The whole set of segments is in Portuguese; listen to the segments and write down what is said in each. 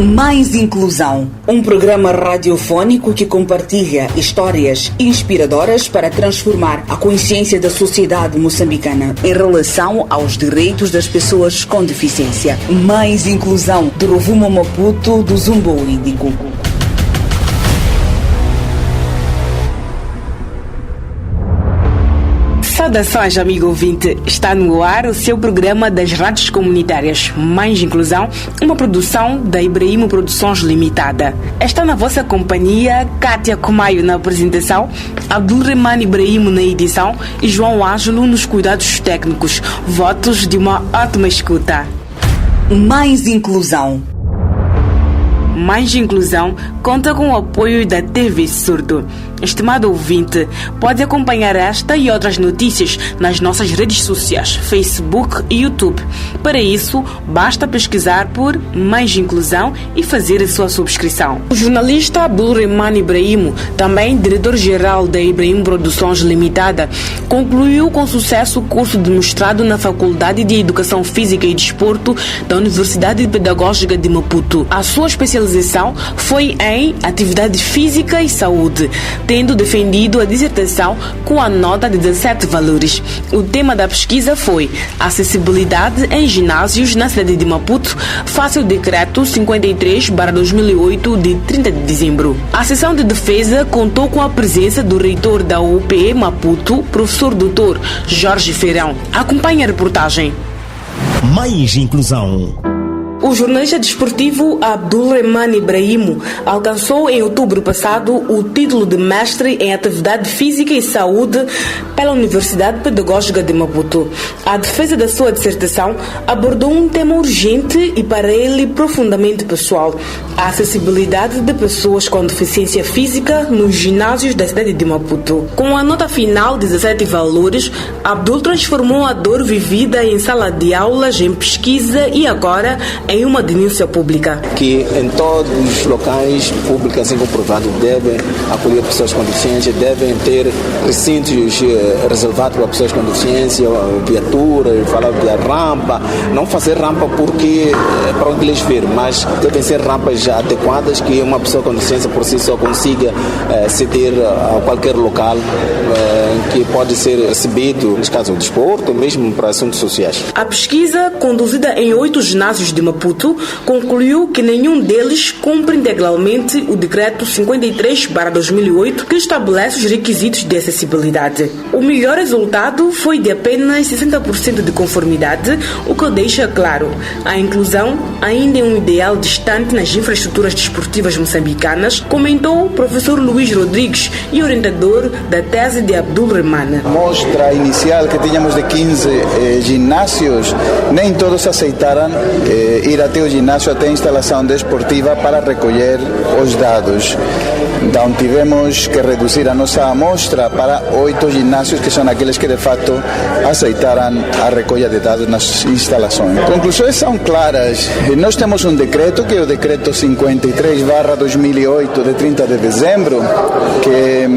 Mais Inclusão, um programa radiofônico que compartilha histórias inspiradoras para transformar a consciência da sociedade moçambicana em relação aos direitos das pessoas com deficiência. Mais Inclusão, do Rovuma Maputo, do Zumbo Índico. Saudações, amigo ouvinte. Está no ar o seu programa das rádios comunitárias Mais Inclusão, uma produção da Ibrahimo Produções Limitada. Está na vossa companhia Kátia Comaio na apresentação, Abdulrahman Ibrahimo na edição e João Ângelo nos cuidados técnicos. Votos de uma ótima escuta. Mais Inclusão. Mais Inclusão conta com o apoio da TV Surdo. Estimado ouvinte, pode acompanhar esta e outras notícias nas nossas redes sociais, Facebook e YouTube. Para isso, basta pesquisar por Mais Inclusão e fazer a sua subscrição. O jornalista Abdulrahman Ibrahimo, também diretor-geral da Ibrahimo Produções Limitada, concluiu com sucesso o curso de mestrado na Faculdade de Educação Física e Desporto da Universidade Pedagógica de Maputo. A sua especialização foi em Atividade Física e Saúde, tendo defendido a dissertação com a nota de 17 valores. O tema da pesquisa foi Acessibilidade em Ginásios na cidade de Maputo, face ao Decreto 53/2008 de 30 de dezembro. A sessão de defesa contou com a presença do reitor da UPE Maputo, professor Dr. Jorge Feirão. Acompanhe a reportagem. Mais Inclusão. O jornalista desportivo Abdulrahman Ibrahimo alcançou em outubro passado o título de mestre em Atividade Física e Saúde pela Universidade Pedagógica de Maputo. A defesa da sua dissertação abordou um tema urgente e para ele profundamente pessoal: a acessibilidade de pessoas com deficiência física nos ginásios da cidade de Maputo. Com a nota final de 17 valores, Abdul transformou a dor vivida em sala de aulas em pesquisa e agora em uma denúncia pública. Que em todos os locais públicos, assim comprovado, devem acolher pessoas com deficiência, devem ter recintos reservados para pessoas com deficiência, viaturas, falar de rampa, não fazer rampa porque para onde eles vir, mas devem ser rampas adequadas que uma pessoa com deficiência por si só consiga ceder a qualquer local que pode ser recebido, neste caso o desporto, mesmo para assuntos sociais. A pesquisa, conduzida em 8 ginásios de Maputo, concluiu que nenhum deles cumpre integralmente o Decreto 53/2008 que estabelece os requisitos de acessibilidade. O melhor resultado foi de apenas 60% de conformidade, o que deixa claro: a inclusão ainda é um ideal distante nas infraestruturas desportivas moçambicanas, comentou o professor Luís Rodrigues e orientador da tese de Abdulrahman. A mostra inicial que tínhamos de 15 ginásios, nem todos aceitaram ir até o ginásio, até a instalação desportiva para recolher os dados. Então tivemos que reduzir a nossa amostra para 8 ginásios, que são aqueles que de fato aceitaram a recolha de dados nas instalações. Conclusões são claras. Nós temos um decreto, que é o Decreto 53/2008, de 30 de dezembro, que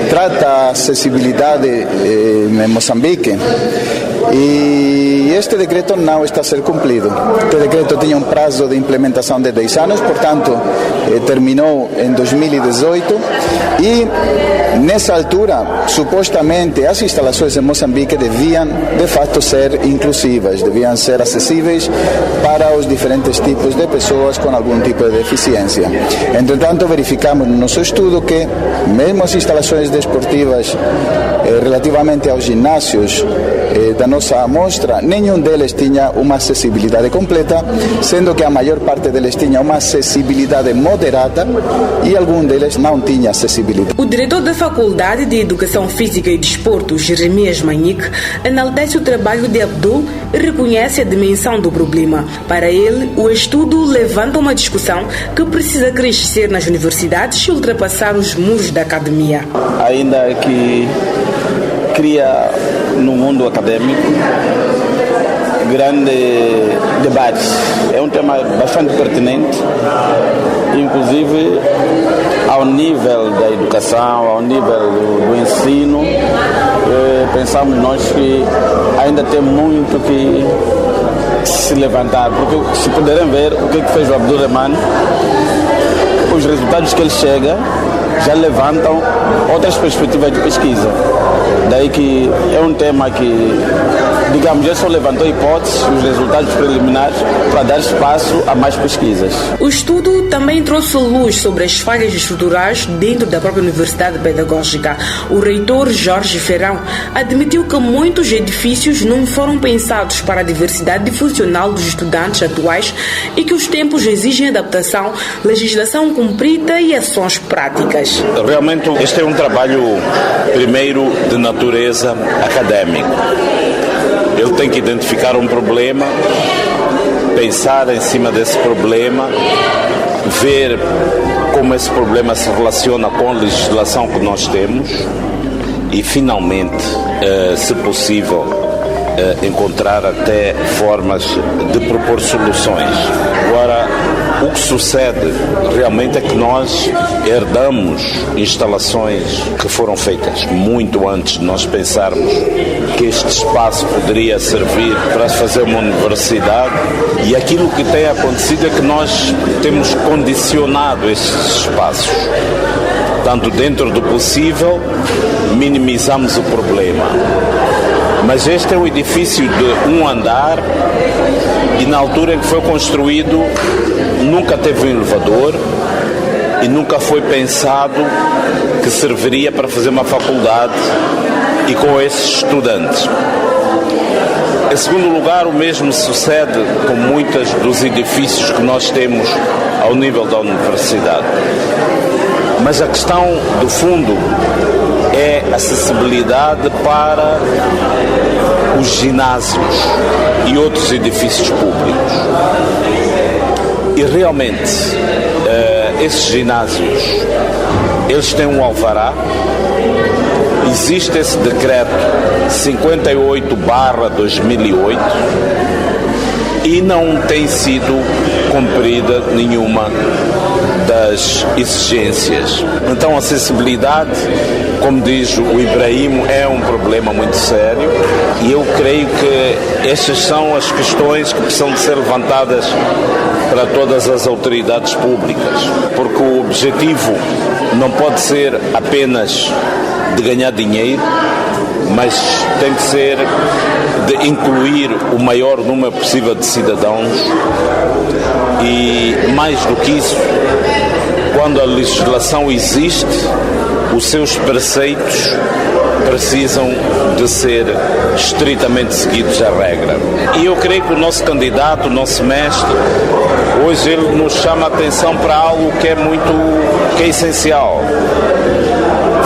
trata a acessibilidade em Moçambique. E este decreto não está a ser cumprido. Este decreto tinha um prazo de implementação de 10 anos, portanto, terminou em 2018 e, nessa altura, supostamente, as instalações em Moçambique deviam, de fato, ser inclusivas, deviam ser acessíveis para os diferentes tipos de pessoas com algum tipo de deficiência. Entretanto, verificamos no nosso estudo que, mesmo as instalações desportivas, relativamente aos ginásios da nossa amostra, nenhum deles tinha uma acessibilidade completa, sendo que a maior parte deles tinha uma acessibilidade moderada e algum deles não tinha acessibilidade. O diretor da Faculdade de Educação Física e Desporto, Jeremias Manique, enaltece o trabalho de Abdul e reconhece a dimensão do problema. Para ele, o estudo levanta uma discussão que precisa crescer nas universidades e ultrapassar os muros da academia. Ainda que cria no mundo acadêmico grande debate. É um tema bastante pertinente, inclusive ao nível da educação, ao nível do ensino. Pensamos nós que ainda tem muito que que se levantar, porque se puderem ver o que fez o Abdurrahman, os resultados que ele chega já levantam outras perspectivas de pesquisa. Daí que é um tema que, digamos, ele só levantou hipóteses, os resultados preliminares, para dar espaço a mais pesquisas. O estudo também trouxe luz sobre as falhas estruturais dentro da própria Universidade Pedagógica. O reitor Jorge Ferrão admitiu que muitos edifícios não foram pensados para a diversidade funcional dos estudantes atuais e que os tempos exigem adaptação, legislação cumprida e ações práticas. Realmente este é um trabalho, primeiro, de natureza académica. Ele tem que identificar um problema, pensar em cima desse problema, ver como esse problema se relaciona com a legislação que nós temos e, finalmente, se possível, encontrar até formas de propor soluções. Agora, o que sucede realmente é que nós herdamos instalações que foram feitas muito antes de nós pensarmos que este espaço poderia servir para fazer uma universidade, e aquilo que tem acontecido é que nós temos condicionado estes espaços. Tanto dentro do possível, minimizamos o problema. Mas este é um edifício de um andar e na altura em que foi construído nunca teve um elevador e nunca foi pensado que serviria para fazer uma faculdade e com esses estudantes. Em segundo lugar, o mesmo sucede com muitos dos edifícios que nós temos ao nível da universidade. Mas a questão, do fundo, é acessibilidade para os ginásios e outros edifícios públicos. E realmente, esses ginásios, eles têm um alvará, existe esse decreto 58/2008 e não tem sido cumprida nenhuma das exigências. Então, a acessibilidade, como diz o Ibrahim, é um problema muito sério e eu creio que estas são as questões que precisam de ser levantadas para todas as autoridades públicas, porque o objetivo não pode ser apenas de ganhar dinheiro, mas tem que ser de incluir o maior número possível de cidadãos e, mais do que isso, quando a legislação existe, os seus preceitos precisam de ser estritamente seguidos à regra. E eu creio que o nosso candidato, o nosso mestre, hoje ele nos chama a atenção para algo que é essencial.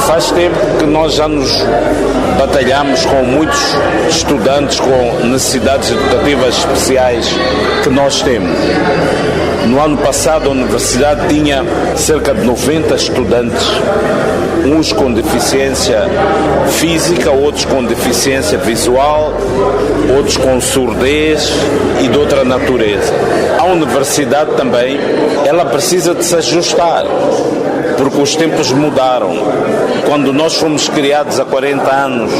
Faz tempo que nós já nos batalhamos com muitos estudantes com necessidades educativas especiais que nós temos. No ano passado a universidade tinha cerca de 90 estudantes, uns com deficiência física, outros com deficiência visual, outros com surdez e de outra natureza. A universidade também, ela precisa de se ajustar, porque os tempos mudaram. Quando nós fomos criados há 40 anos,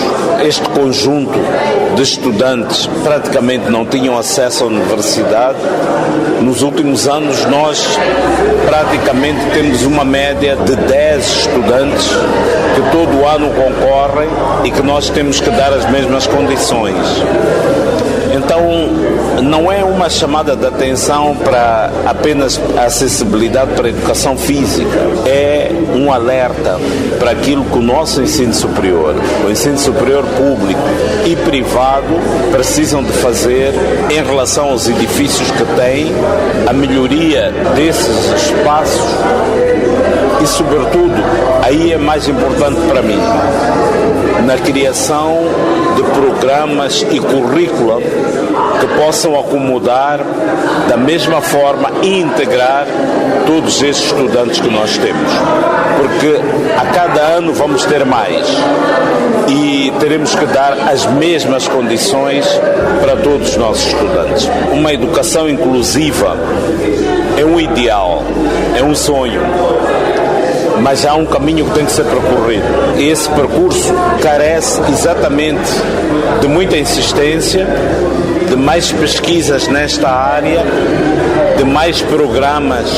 este conjunto de estudantes praticamente não tinham acesso à universidade. Nos últimos anos, nós praticamente temos uma média de 10 estudantes que todo ano concorrem e que nós temos que dar as mesmas condições. Então, não é uma chamada de atenção para apenas a acessibilidade para a educação física, é um alerta para aquilo que o nosso ensino superior, o ensino superior público e privado precisam de fazer em relação aos edifícios que têm, a melhoria desses espaços e, sobretudo, aí é mais importante para mim, na criação de programas e currícula que possam acomodar da mesma forma e integrar todos esses estudantes que nós temos. Porque a cada ano vamos ter mais e teremos que dar as mesmas condições para todos os nossos estudantes. Uma educação inclusiva é um ideal, é um sonho, mas há um caminho que tem que ser percorrido. E esse percurso carece exatamente de muita insistência, de mais pesquisas nesta área, de mais programas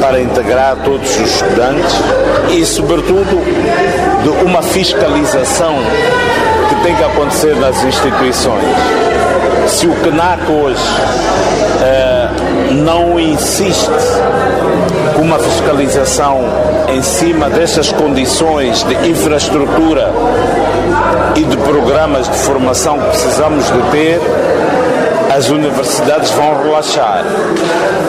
para integrar todos os estudantes e, sobretudo, de uma fiscalização que tem que acontecer nas instituições. Se o CNAC hoje não insiste com uma fiscalização em cima destas condições de infraestrutura e de programas de formação que precisamos de ter, as universidades vão relaxar.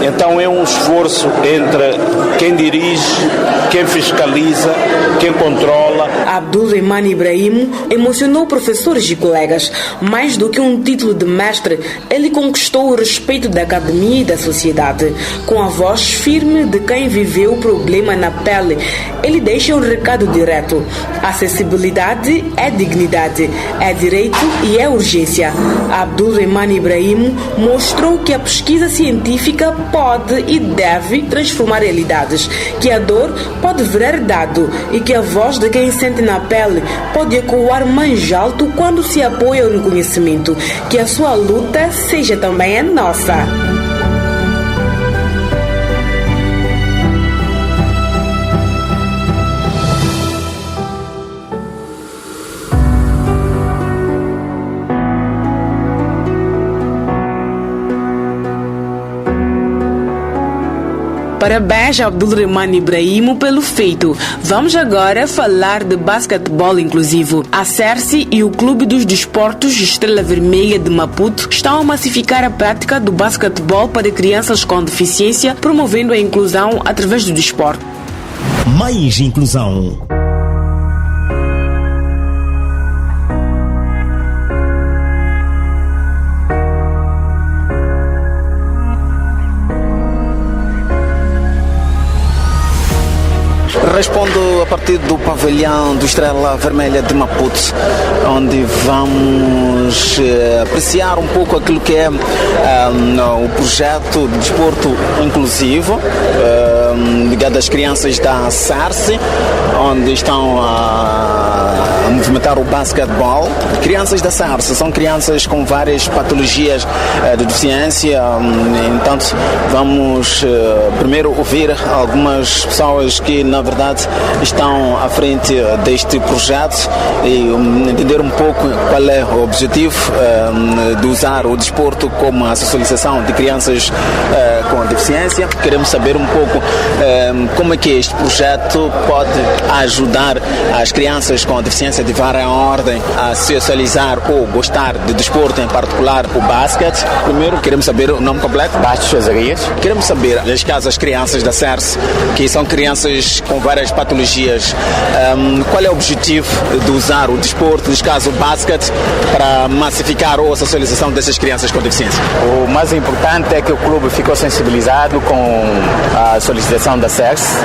Então é um esforço entre quem dirige, quem fiscaliza, quem controla. Abdulrahman Ibrahim emocionou professores e colegas. Mais do que um título de mestre, ele conquistou o respeito da academia e da sociedade. Com a voz firme de quem viveu o problema na pele, ele deixa um recado direto. Acessibilidade é dignidade, é direito e é urgência. Abdulrahman Ibrahim mostrou que a pesquisa científica pode e deve transformar realidades, que a dor pode virar dado e que a voz de quem sente na pele pode ecoar mais alto quando se apoia no conhecimento, que a sua luta seja também a nossa. Parabéns a Abdulrahman Ibrahim pelo feito. Vamos agora falar de basquetebol inclusivo. A CERSI e o Clube dos Desportos Estrela Vermelha de Maputo estão a massificar a prática do basquetebol para crianças com deficiência, promovendo a inclusão através do desporto. Mais inclusão. Respondo a partir do pavilhão do Estrela Vermelha de Maputo, onde vamos apreciar um pouco aquilo que é o projeto de desporto inclusivo ligado às crianças da CERSI, onde estão a movimentar o basquetebol. Crianças da CERSI são crianças com várias patologias de deficiência, entanto vamos primeiro ouvir algumas pessoas que na verdade estão à frente deste projeto e entender um pouco qual é o objetivo de usar o desporto como a socialização de crianças com deficiência. Queremos saber um pouco como é que este projeto pode ajudar as crianças com deficiência de várias ordem a socializar ou gostar de desporto, em particular o basquete. Primeiro queremos saber o nome completo. Bastos Cesarias. Queremos saber, neste caso, as crianças da CERSI, que são crianças com várias patologias, qual é o objetivo de usar o desporto, neste caso o basquete, para massificar ou a socialização dessas crianças com deficiência? O mais importante é que o clube ficou sensibilizado com a solicitação da CERSI,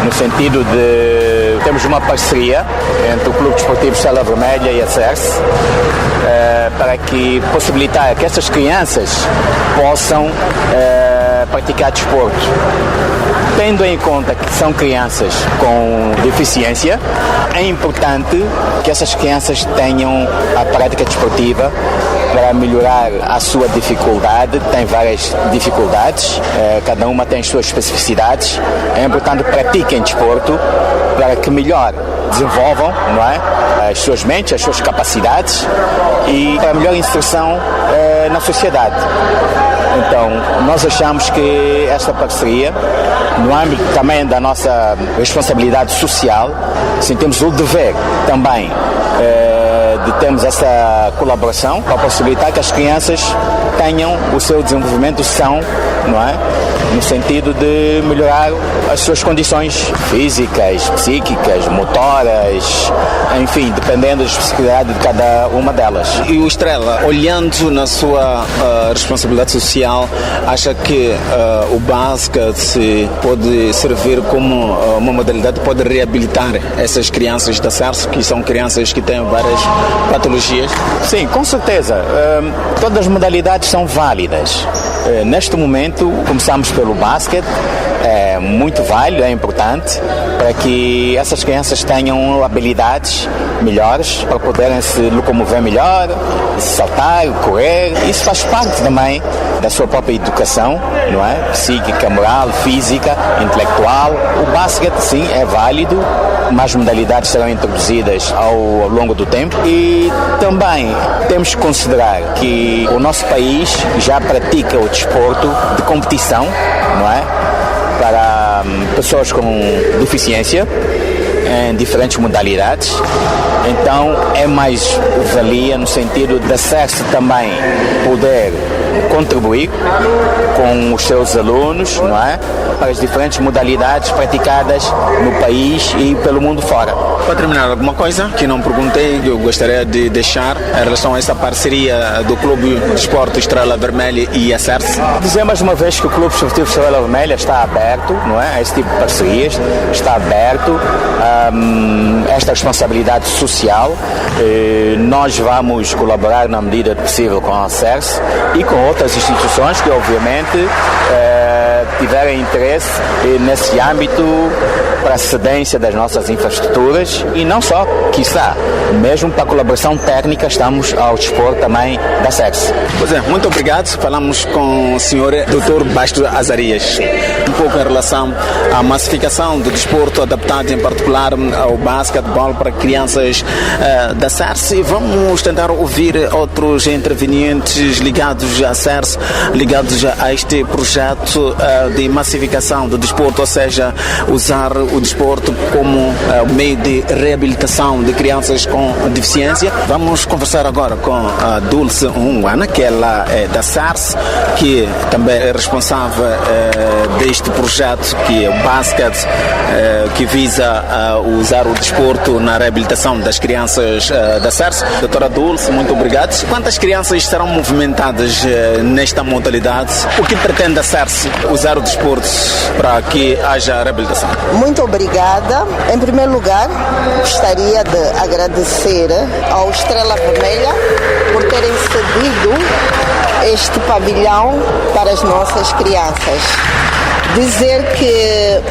no sentido de termos uma parceria entre o Clube Desportivo Estrela Vermelha e a CERSI, para que possibilitar que estas crianças possam praticar desporto. Tendo em conta que são crianças com deficiência, é importante que essas crianças tenham a prática desportiva para melhorar a sua dificuldade. Tem várias dificuldades, cada uma tem as suas especificidades. É importante que pratiquem desporto para que melhor desenvolvam, não é, as suas mentes, as suas capacidades e para melhor inserção na sociedade. Então, nós achamos que esta parceria, no âmbito também da nossa responsabilidade social, sentimos o dever também de termos essa colaboração para possibilitar que as crianças tenham o seu desenvolvimento são, não é? No sentido de melhorar as suas condições físicas, psíquicas, motoras, enfim, dependendo da especificidade de cada uma delas. E o Estrela, olhando na sua responsabilidade social, acha que o basquete pode servir como uma modalidade, pode reabilitar essas crianças da CERSI, que são crianças que têm várias patologias? Sim, com certeza. Todas as modalidades são válidas. Neste momento, começamos pelo basquete, é muito válido, é importante para que essas crianças tenham habilidades melhores para poderem se locomover melhor, saltar, correr. Isso faz parte também da sua própria educação, não é? Psíquica, moral, física, intelectual. O basquete, sim, é válido. Mais modalidades serão introduzidas ao longo do tempo. E também temos que considerar que o nosso país já pratica o desporto de competição, não é? Para pessoas com deficiência em diferentes modalidades. Então é mais valia no sentido da SERS também poder contribuir com os seus alunos, não é? Para as diferentes modalidades praticadas no país e pelo mundo fora. Para terminar, alguma coisa que não perguntei, que eu gostaria de deixar em relação a essa parceria do Clube de Esporte Estrela Vermelha e a SERS? Dizer mais uma vez que o Clube Esportivo Estrela Vermelha está aberto, não é? A esse tipo de parcerias, está aberto a esta responsabilidade social. Nós vamos colaborar na medida possível com a SERS e com outras instituições que obviamente tiverem interesse nesse âmbito para a cedência das nossas infraestruturas e não só, quiçá, mesmo para a colaboração técnica estamos ao dispor também da SERS. Pois é, muito obrigado. Falamos com o senhor Dr. Basto Azarias um pouco em relação à massificação do desporto adaptado em particular ao basquetebol para crianças da SERS e vamos tentar ouvir outros intervenientes ligados à SERS, ligados a este projeto de massificação do desporto, ou seja, usar o desporto como meio de reabilitação de crianças com deficiência. Vamos conversar agora com a Dulce Unguana, que ela é da SERS, que também é responsável deste projeto que é o basquete, que visa usar o desporto na reabilitação das crianças da SERS. Doutora Dulce, muito obrigado. Quantas crianças serão movimentadas nesta modalidade? O que pretende a SERS usar o desporto para que haja reabilitação? Muito obrigada. Em primeiro lugar, gostaria de agradecer ao Estrela Vermelha por terem cedido este pavilhão para as nossas crianças. Dizer que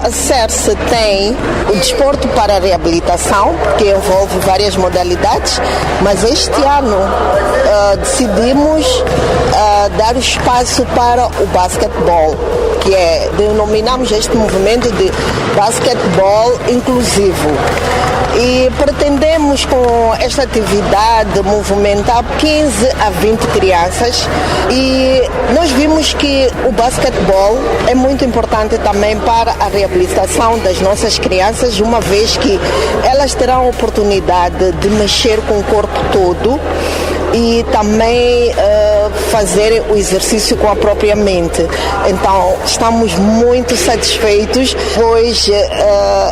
a SERS tem o desporto para a reabilitação, que envolve várias modalidades, mas este ano decidimos dar o espaço para o basquetebol, que denominamos este movimento de basquetebol inclusivo. E pretendemos com esta atividade movimentar 15 a 20 crianças e nós vimos que o basquetebol é muito importante também para a reabilitação das nossas crianças, uma vez que elas terão a oportunidade de mexer com o corpo todo e também fazer o exercício com a própria mente. Então, estamos muito satisfeitos, pois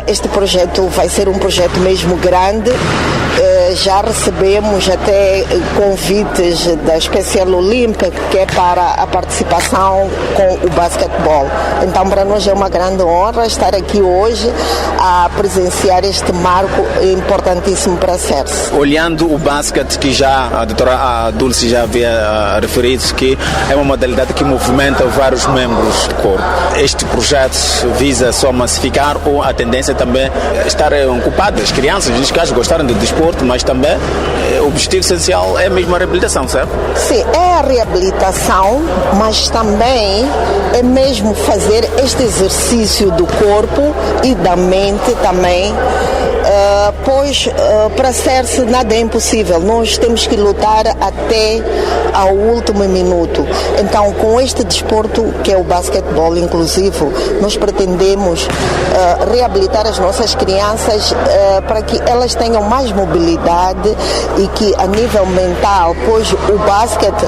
este projeto vai ser um projeto mesmo grande. Já recebemos até convites da Special Olympic, que é para a participação com o basquetebol. Então, para nós é uma grande honra estar aqui hoje a presenciar este marco importantíssimo para a SERS. Olhando o basquete, que já a doutora Dulce já havia referido, que é uma modalidade que movimenta vários membros do corpo. Este projeto visa só massificar ou a tendência também é estar ocupadas, as crianças, neste caso, gostarem do desporto, mas também o objetivo essencial é mesmo a reabilitação, certo? Sim, é a reabilitação, mas também é mesmo fazer este exercício do corpo e da mente também, pois para ser-se nada é impossível, nós temos que lutar até ao último minuto. Então, com este desporto que é o basquetebol inclusivo, nós pretendemos reabilitar as nossas crianças para que elas tenham mais mobilidade e que a nível mental, pois o basquete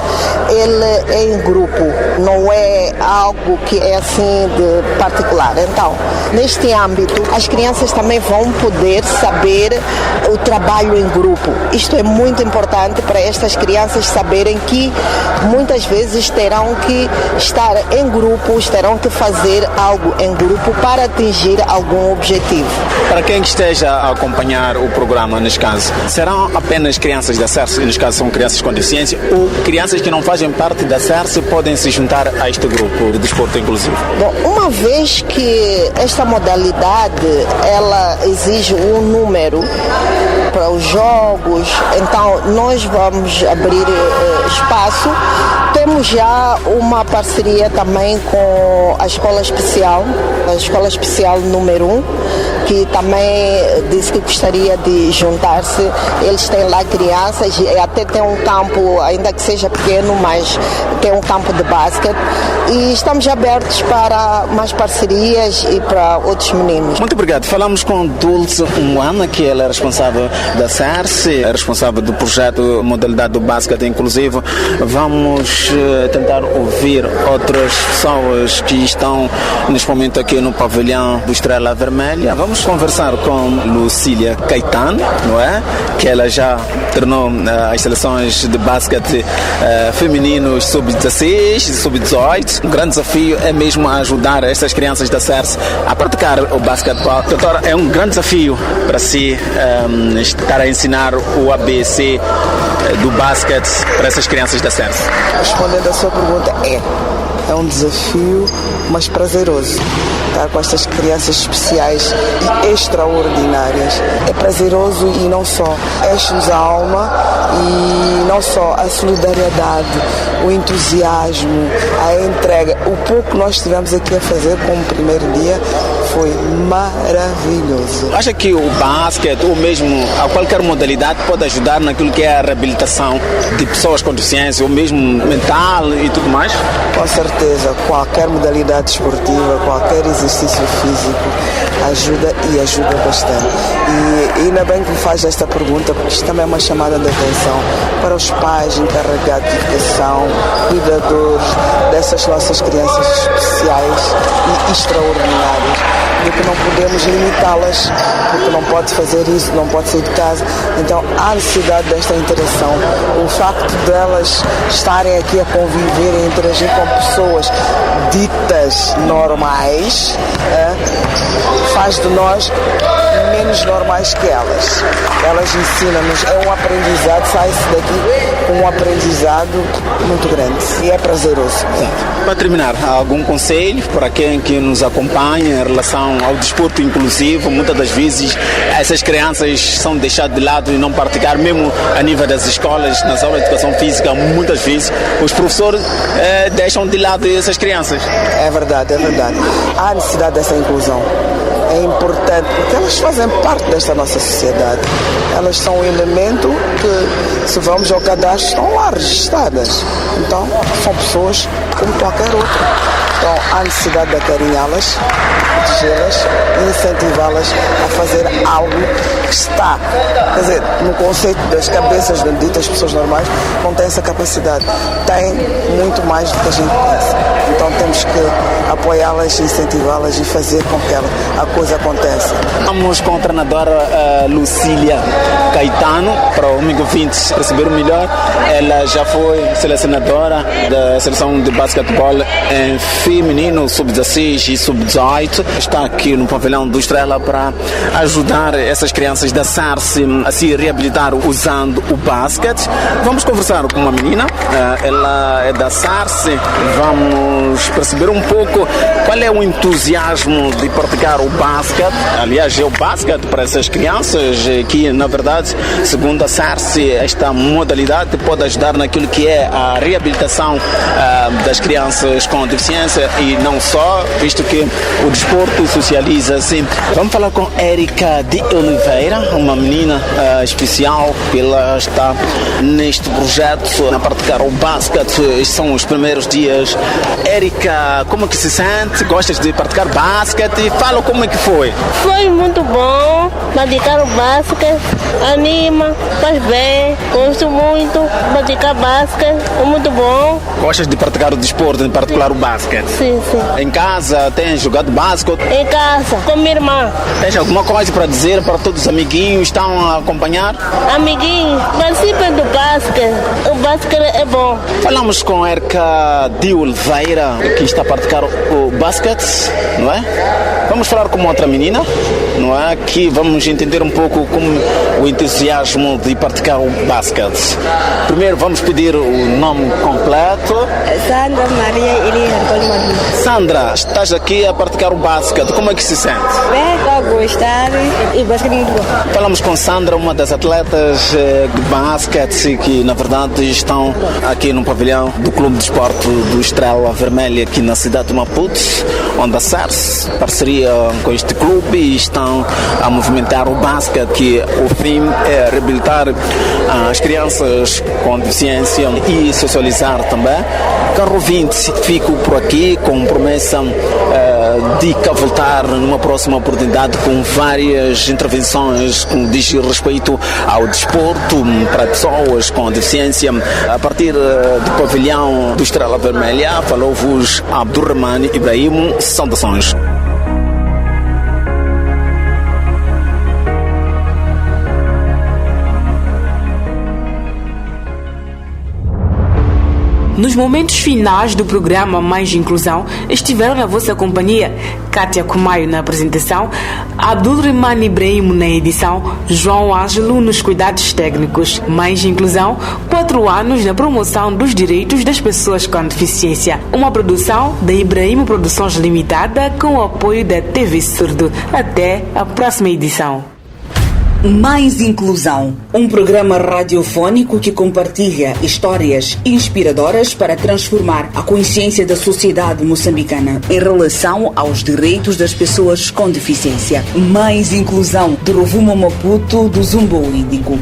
ele é em grupo, não é algo que é assim de particular. Então, neste âmbito, as crianças também vão poder saber o trabalho em grupo. Isto é muito importante para estas crianças saberem que muitas vezes terão que estar em grupos, terão que fazer algo em grupo para atingir algum objetivo. Para quem esteja a acompanhar o programa, neste caso, serão apenas crianças da SERSE, neste caso são crianças com deficiência, ou crianças que não fazem parte da SERSE podem se juntar a este grupo de desporto inclusivo? Bom, uma vez que esta modalidade ela exige um número para os jogos, então nós vamos abrir espaço. Temos já uma parceria também com a Escola Especial número 1, que também disse que gostaria de juntar-se. Eles têm lá crianças e até tem um campo, ainda que seja pequeno, mas tem um campo de basquete. E estamos abertos para mais parcerias e para outros meninos. Muito obrigado. Falamos com Dulce Umwana, que ela é responsável da SERSE, é responsável do projeto Modalidade do Basquete Inclusivo. Vamos tentar ouvir outras pessoas que estão neste momento aqui no pavilhão do Estrela Vermelha. Vamos conversar com Lucília Caetano, não é? Que ela já treinou as seleções de basquete femininos sub-16, sub-18. O grande desafio é mesmo ajudar estas crianças da SERSE a praticar o basquetebol. Doutora, é um grande desafio para si estar a ensinar o ABC do basquete para essas crianças da SERSE. Respondendo à sua pergunta, é um desafio, mas prazeroso. Estar com estas crianças especiais e extraordinárias é prazeroso e não só. Enche-nos a alma e não só a solidariedade, o entusiasmo, a entrega. O pouco que nós tivemos aqui a fazer como primeiro dia foi maravilhoso. Acha que o basquete ou mesmo a qualquer modalidade pode ajudar naquilo que é a reabilitação de pessoas com deficiência ou mesmo mental e tudo mais? Com certeza, qualquer modalidade esportiva, qualquer exercício físico ajuda e ajuda bastante. E ainda bem que me faz esta pergunta, porque isto também é uma chamada de atenção para os pais encarregados de educação, cuidadores dessas nossas crianças especiais e extraordinárias, de que não podemos limitá-las, porque não pode fazer isso, não pode sair de casa. Então há necessidade desta interação. O facto delas estarem aqui a conviver e interagir com pessoas ditas normais faz de nós menos normais que elas. Elas ensinam-nos, é um aprendizado, sai-se daqui com um aprendizado muito grande e é prazeroso. Para terminar, algum conselho para quem que nos acompanha em relação ao desporto inclusivo? Muitas das vezes essas crianças são deixadas de lado e não praticar, mesmo a nível das escolas, nas aulas de educação física, muitas vezes os professores deixam de lado essas crianças. É verdade, é verdade. Há necessidade dessa inclusão. É importante porque elas fazem parte desta nossa sociedade. Elas são um elemento que, se vamos ao cadastro, estão lá registradas. Então, são pessoas como qualquer outra. Então, há necessidade de acarinhá-las, protegê-las e incentivá-las a fazer algo que está, quer dizer, no conceito das cabeças benditas, pessoas normais, não têm essa capacidade. Tem muito mais do que a gente pensa. Então, temos que apoiá-las, incentivá-las e fazer com que a coisa aconteça. Vamos com a treinadora Lucília Caetano, para o amigo ouvinte perceber melhor. Ela já foi selecionadora da seleção de basquetebol em feminino, sub-16 e sub-18. Está aqui no pavilhão do Estrela para ajudar essas crianças da SERSE a se reabilitar usando o basquete. Vamos conversar com uma menina, ela é da SERSE. Vamos perceber um pouco qual é o entusiasmo de praticar o basquete. Aliás, é o basquete para essas crianças que, na verdade, segundo a SERSE, esta modalidade pode ajudar naquilo que é a reabilitação das crianças com deficiência e não só, visto que o desporto socializa sempre. Vamos falar com Érica de Oliveira, uma menina especial, que ela está neste projeto a praticar o basquete. Estes são os primeiros dias. Érica, como que se sente? Gostas de praticar basquete? Fala como é que foi. Foi muito bom praticar o basquete, anima, faz bem, gosto muito de praticar basquete, é muito bom. Gostas de praticar o desporto, em particular o basquete? Sim. Em casa, tens jogado basquete? Em casa, com minha irmã. Tens alguma coisa para dizer para todos os amiguinhos que estão a acompanhar? Amiguinhos, participem do basquete. O basquete é bom. Falamos com Erika de Oliveira, que está a praticar o basquete, não é? Vamos falar com outra menina, não é? Que vamos entender um pouco como o entusiasmo de praticar o basquete. Primeiro vamos pedir o nome completo. Sandra Maria Elias Antônio Maria. Sandra, estás aqui a praticar o basquete, como é que se sente? Bem, estou a gostar e o basquete é muito bom. Falamos com Sandra, uma das atletas de basquete que na verdade estão aqui no pavilhão do Clube de Esporte do Estrela Vermelha aqui na cidade de Maputo, onde a SARS, parceria com este clube, e estão a movimentar o basquete, que o fim é reabilitar as crianças com deficiência e socializar também. Caro ouvinte, fico por aqui com promessa de cá voltar numa próxima oportunidade com várias intervenções que diz respeito ao desporto para pessoas com deficiência. A partir do pavilhão do Estrela Vermelha, falou-vos Abdurrahman Ibrahim. Saudações. Nos momentos finais do programa Mais Inclusão, estiveram na vossa companhia Kátia Kumaio na apresentação, Abdurrahman Ibrahim na edição, João Ângelo nos cuidados técnicos. Mais Inclusão, 4 anos na promoção dos direitos das pessoas com deficiência. Uma produção da Ibrahim Produções Limitada com o apoio da TV Surdo. Até a próxima edição. Mais Inclusão, um programa radiofónico que compartilha histórias inspiradoras para transformar a consciência da sociedade moçambicana em relação aos direitos das pessoas com deficiência. Mais Inclusão, do Rovuma Maputo, do Zumbo Índico.